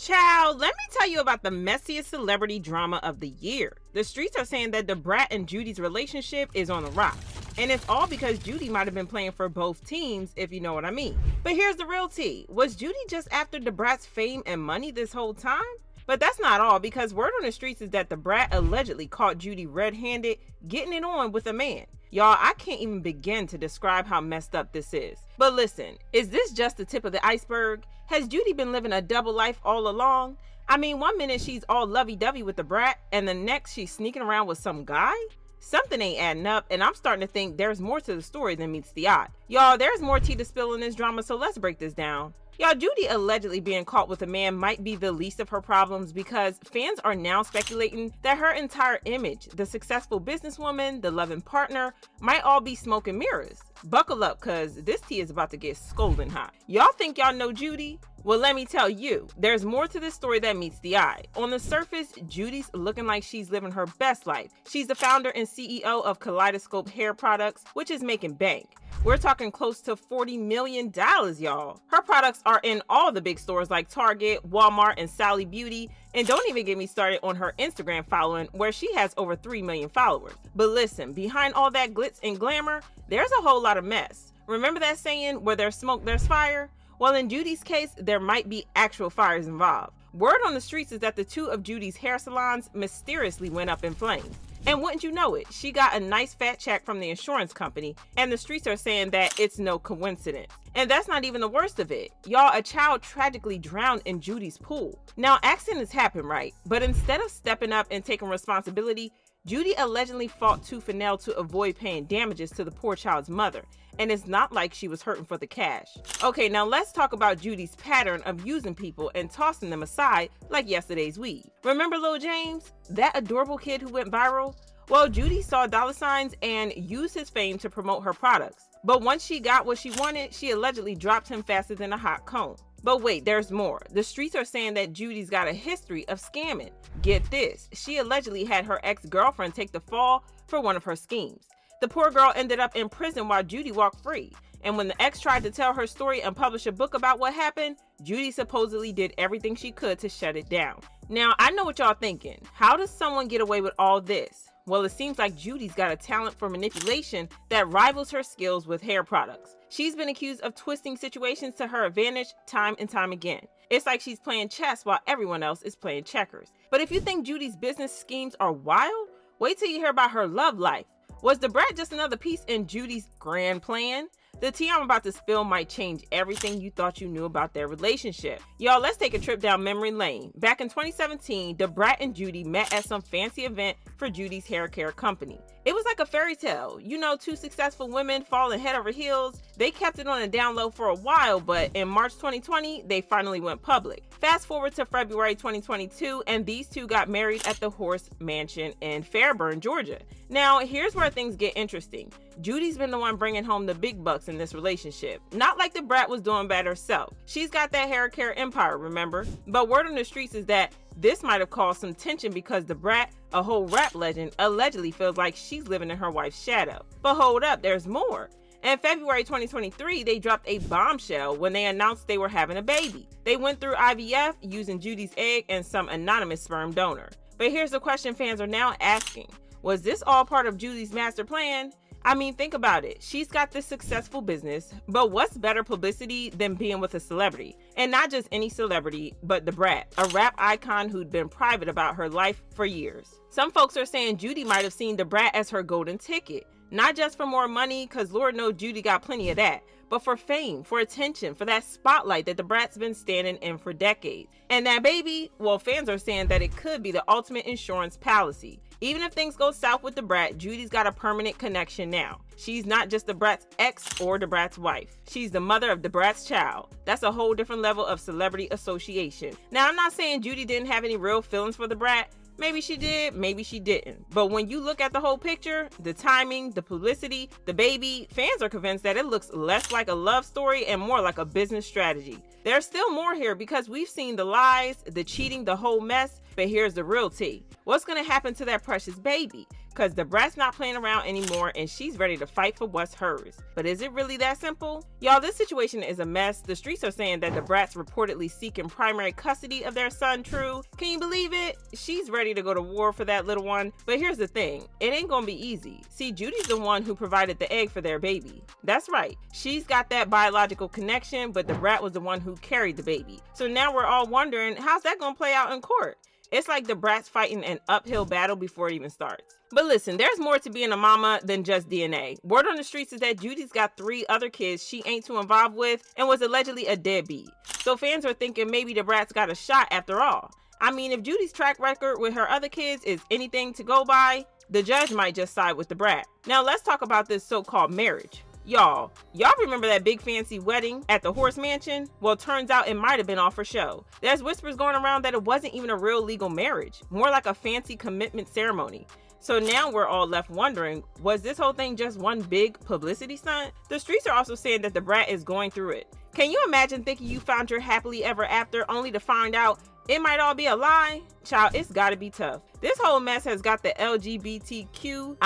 Child, let me tell you about the messiest celebrity drama of the year. The streets are saying that the Brat and Judy's relationship is on the rocks. And it's all because Judy might have been playing for both teams, if you know what I mean. But here's the real tea. Was Judy just after the Brat's fame and money this whole time? But that's not all, because word on the streets is that the Brat allegedly caught Judy red-handed getting it on with a man. Y'all, I can't even begin to describe how messed up this is. But listen, is this just the tip of the iceberg? Has Judy been living a double life all along? I mean, one minute she's all lovey-dovey with the Brat, and the next she's sneaking around with some guy? Something ain't adding up, and I'm starting to think there's more to the story than meets the eye. Y'all, there's more tea to spill in this drama, so let's break this down. Y'all, Judy allegedly being caught with a man might be the least of her problems, because fans are now speculating that her entire image, the successful businesswoman, the loving partner, might all be smoke and mirrors. Buckle up, cause this tea is about to get scolding hot. Y'all think y'all know Judy? Well, let me tell you, there's more to this story that meets the eye. On the surface, Judy's looking like she's living her best life. She's the founder and CEO of Kaleidoscope Hair Products, which is making bank. We're talking close to $40 million, y'all. Her products are in all the big stores like Target, Walmart, and Sally Beauty. And don't even get me started on her Instagram following, where she has over 3 million followers. But listen, behind all that glitz and glamour, there's a whole lot of mess. Remember that saying, where there's smoke, there's fire? Well, in Judy's case, there might be actual fires involved. Word on the streets is that the two of Judy's hair salons mysteriously went up in flames. And wouldn't you know it, she got a nice fat check from the insurance company, and the streets are saying that it's no coincidence. And that's not even the worst of it. Y'all, a child tragically drowned in Judy's pool. Now, accidents happen, right? But instead of stepping up and taking responsibility, Judy allegedly fought tooth and nail to avoid paying damages to the poor child's mother. And it's not like she was hurting for the cash. Okay, now let's talk about Judy's pattern of using people and tossing them aside like yesterday's weed. Remember Lil James, that adorable kid who went viral? Well, Judy saw dollar signs and used his fame to promote her products. But once she got what she wanted, she allegedly dropped him faster than a hot cone. But wait, there's more. The streets are saying that Judy's got a history of scamming. Get this, she allegedly had her ex-girlfriend take the fall for one of her schemes. The poor girl ended up in prison while Judy walked free. And when the ex tried to tell her story and publish a book about what happened, Judy supposedly did everything she could to shut it down. Now, I know what y'all thinking. How does someone get away with all this? Well, it seems like Judy's got a talent for manipulation that rivals her skills with hair products. She's been accused of twisting situations to her advantage time and time again. It's like she's playing chess while everyone else is playing checkers. But if you think Judy's business schemes are wild, wait till you hear about her love life. Was the Brat just another piece in Judy's grand plan? The tea I'm about to spill might change everything you thought you knew about their relationship. Y'all, let's take a trip down memory lane. Back in 2017, the Brat and Judy met at some fancy event for Judy's hair care company. It was like a fairy tale. You know, two successful women falling head over heels. They kept it on a down low for a while, but in March 2020, they finally went public. Fast forward to February 2022, and these two got married at the Horse Mansion in Fairburn, Georgia. Now, here's where things get interesting. Judy's been the one bringing home the big bucks in this relationship. Not like the Brat was doing bad herself. She's got that hair care empire, remember? But word on the streets is that this might have caused some tension because the Brat, a whole rap legend, allegedly feels like she's living in her wife's shadow. But hold up, there's more. In February 2023, they dropped a bombshell when they announced they were having a baby. They went through IVF using Judy's egg and some anonymous sperm donor. But here's the question fans are now asking. Was this all part of Judy's master plan? I mean, think about it. She's got this successful business, but what's better publicity than being with a celebrity? And not just any celebrity, but the Brat, a rap icon who'd been private about her life for years. Some folks are saying Judy might have seen the Brat as her golden ticket. Not just for more money, cause Lord knows Judy got plenty of that, but for fame, for attention, for that spotlight that the Brat's been standing in for decades. And that baby, well, fans are saying that it could be the ultimate insurance policy. Even if things go south with the Brat, Judy's got a permanent connection now. She's not just the Brat's ex or the Brat's wife. She's the mother of the Brat's child. That's a whole different level of celebrity association. Now, I'm not saying Judy didn't have any real feelings for the Brat. Maybe she did, maybe she didn't. But when you look at the whole picture, the timing, the publicity, the baby, fans are convinced that it looks less like a love story and more like a business strategy. There's still more here because we've seen the lies, the cheating, the whole mess, but here's the real tea. What's gonna happen to that precious baby? because the Brat's not playing around anymore and she's ready to fight for what's hers. But is it really that simple? Y'all, this situation is a mess. The streets are saying that the Brat's reportedly seeking primary custody of their son, True. Can you believe it? She's ready to go to war for that little one. But here's the thing, it ain't gonna be easy. See, Judy's the one who provided the egg for their baby. That's right, she's got that biological connection, but the Brat was the one who carried the baby. So now we're all wondering, how's that gonna play out in court? It's like the Brat's fighting an uphill battle before it even starts. But listen, there's more to being a mama than just DNA. Word on the streets is that Judy's got 3 other kids she ain't too involved with and was allegedly a deadbeat. So fans are thinking maybe the Brat's got a shot after all. I mean, if Judy's track record with her other kids is anything to go by, the judge might just side with the Brat. Now let's talk about this so-called marriage. Y'all remember that big fancy wedding at the Horse Mansion? Well, turns out it might have been all for show. There's whispers going around that it wasn't even a real legal marriage, more like a fancy commitment ceremony. So now we're all left wondering, was this whole thing just one big publicity stunt? The streets are also saying that the Brat is going through it. Can you imagine thinking you found your happily ever after only to find out it might all be a lie? Child, it's gotta be tough. This whole mess has got the LGBTQIA+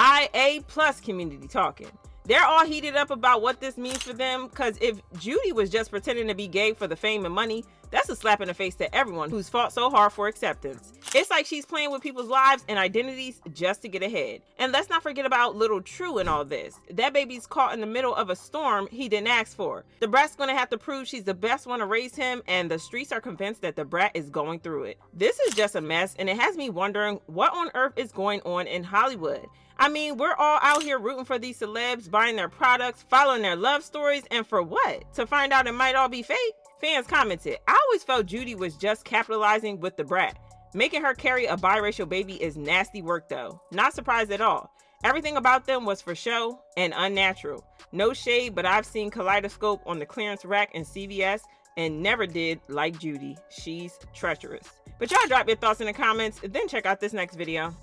community talking. They're all heated up about what this means for them, because if Judy was just pretending to be gay for the fame and money, that's a slap in the face to everyone who's fought so hard for acceptance. It's like she's playing with people's lives and identities just to get ahead. And let's not forget about little True in all this. That baby's caught in the middle of a storm he didn't ask for. The Brat's gonna have to prove she's the best one to raise him, and the streets are convinced that the Brat is going through it. This is just a mess, and it has me wondering what on earth is going on in Hollywood. I mean, we're all out here rooting for these celebs, buying their products, following their love stories, and for what? To find out it might all be fake? Fans commented, I always felt Judy was just capitalizing with the Brat. Making her carry a biracial baby is nasty work though. Not surprised at all. Everything about them was for show and unnatural. No shade, but I've seen Kaleidoscope on the clearance rack in CVS and never did like Judy. She's treacherous. But y'all drop your thoughts in the comments, then check out this next video.